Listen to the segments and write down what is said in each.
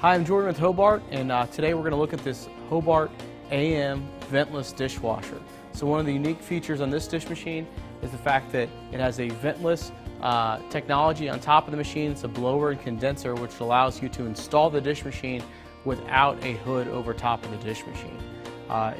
Hi, I'm Jordan with Hobart, and today we're going to look at this Hobart AM ventless dishwasher. So one of the unique features on this dish machine is the fact that it has a ventless technology on top of the machine. It's a blower and condenser which allows you to install the dish machine without a hood over top of the dish machine.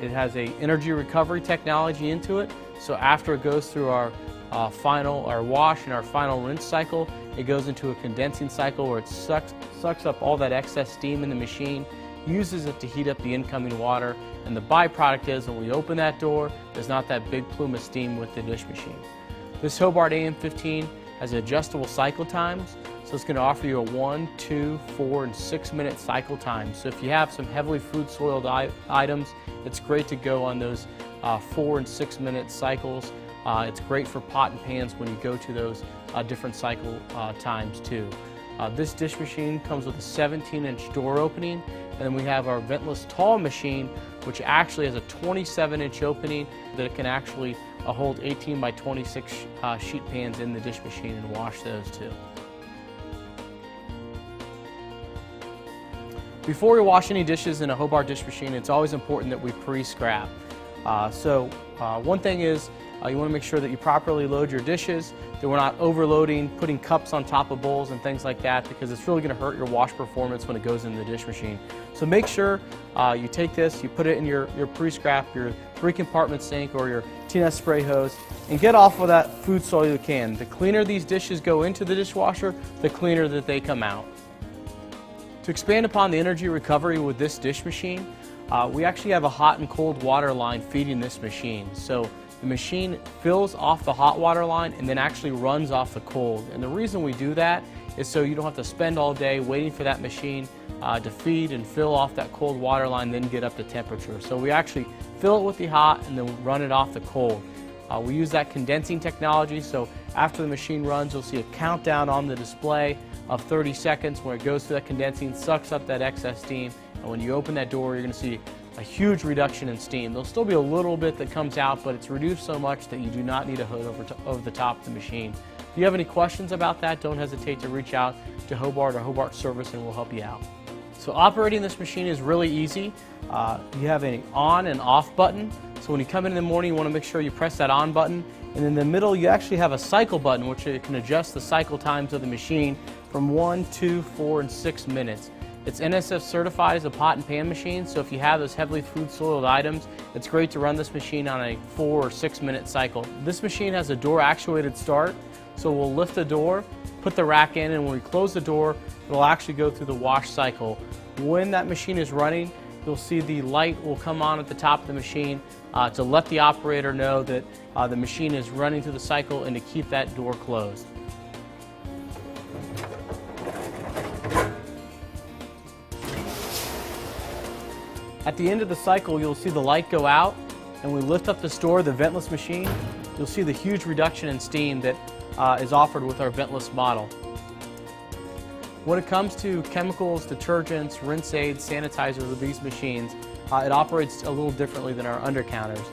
It has a energy recovery technology into it, so after it goes through our wash and our final rinse cycle, it goes into a condensing cycle where it sucks up all that excess steam in the machine, uses it to heat up the incoming water, and the byproduct is when we open that door, there's not that big plume of steam with the dish machine. This Hobart AM15 has adjustable cycle times, so it's going to offer you a 1, 2, 4, and 6 minute cycle time. So if you have some heavily food soiled items, it's great to go on those 4 and 6 minute cycles. It's great for pot and pans when you go to those different cycle times too. This dish machine comes with a 17-inch door opening, and then we have our ventless tall machine, which actually has a 27-inch opening that it can actually hold 18 by 26 sheet pans in the dish machine and wash those too. Before we wash any dishes in a Hobart dish machine, it's always important that we pre-scrap. One thing is you want to make sure that you properly load your dishes, that we're not overloading, putting cups on top of bowls and things like that, because it's really going to hurt your wash performance when it goes in the dish machine. So make sure you take this, you put it in your pre-scrap, your 3-compartment sink or your TNS spray hose, and get off of that food soil you can. The cleaner these dishes go into the dishwasher, the cleaner that they come out. To expand upon the energy recovery with this dish machine, we actually have a hot and cold water line feeding this machine. So the machine fills off the hot water line and then actually runs off the cold. And the reason we do that is so you don't have to spend all day waiting for that machine to feed and fill off that cold water line, then get up to temperature. So we actually fill it with the hot and then run it off the cold. We use that condensing technology, so after the machine runs, you'll see a countdown on the display of 30 seconds where it goes through that condensing, sucks up that excess steam, and when you open that door, you're going to see a huge reduction in steam. There'll still be a little bit that comes out, but it's reduced so much that you do not need a hood over the top of the machine. If you have any questions about that, don't hesitate to reach out to Hobart or Hobart Service and we'll help you out. So operating this machine is really easy. You have an on and off button. So when you come in the morning, you want to make sure you press that on button. And in the middle, you actually have a cycle button, which it can adjust the cycle times of the machine from 1, 2, 4, and 6 minutes. It's NSF certified as a pot and pan machine, so if you have those heavily food soiled items, it's great to run this machine on a 4 or 6 minute cycle. This machine has a door actuated start, so we'll lift the door, put the rack in, and when we close the door, it'll actually go through the wash cycle. When that machine is running, you'll see the light will come on at the top of the machine to let the operator know that the machine is running through the cycle and to keep that door closed. At the end of the cycle, you'll see the light go out, and we lift up this door, the ventless machine, you'll see the huge reduction in steam that is offered with our ventless model. When it comes to chemicals, detergents, rinse aids, sanitizers with these machines, it operates a little differently than our undercounters.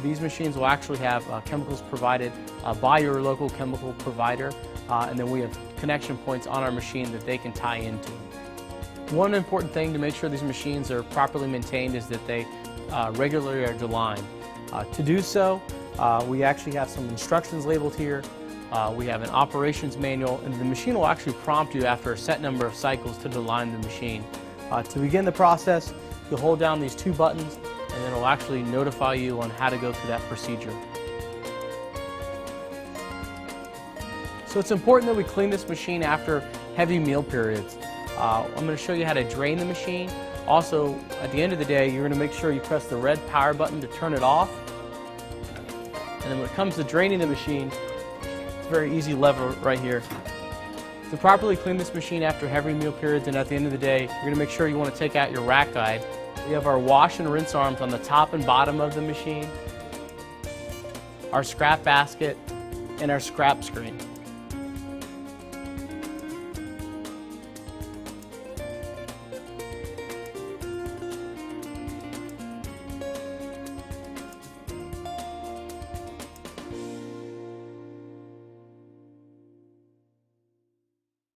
These machines will actually have chemicals provided by your local chemical provider, and then we have connection points on our machine that they can tie into. One important thing to make sure these machines are properly maintained is that they regularly are delined. To do so, we actually have some instructions labeled here. We have an operations manual, and the machine will actually prompt you after a set number of cycles to deline the machine. To begin the process, you'll hold down these 2 buttons, and then it'll actually notify you on how to go through that procedure. So it's important that we clean this machine after heavy meal periods. I'm going to show you how to drain the machine. Also, at the end of the day, you're going to make sure you press the red power button to turn it off. And then when it comes to draining the machine, it's a very easy lever right here. To properly clean this machine after heavy meal periods and at the end of the day, you're going to make sure you want to take out your rack guide. We have our wash and rinse arms on the top and bottom of the machine, our scrap basket, and our scrap screen.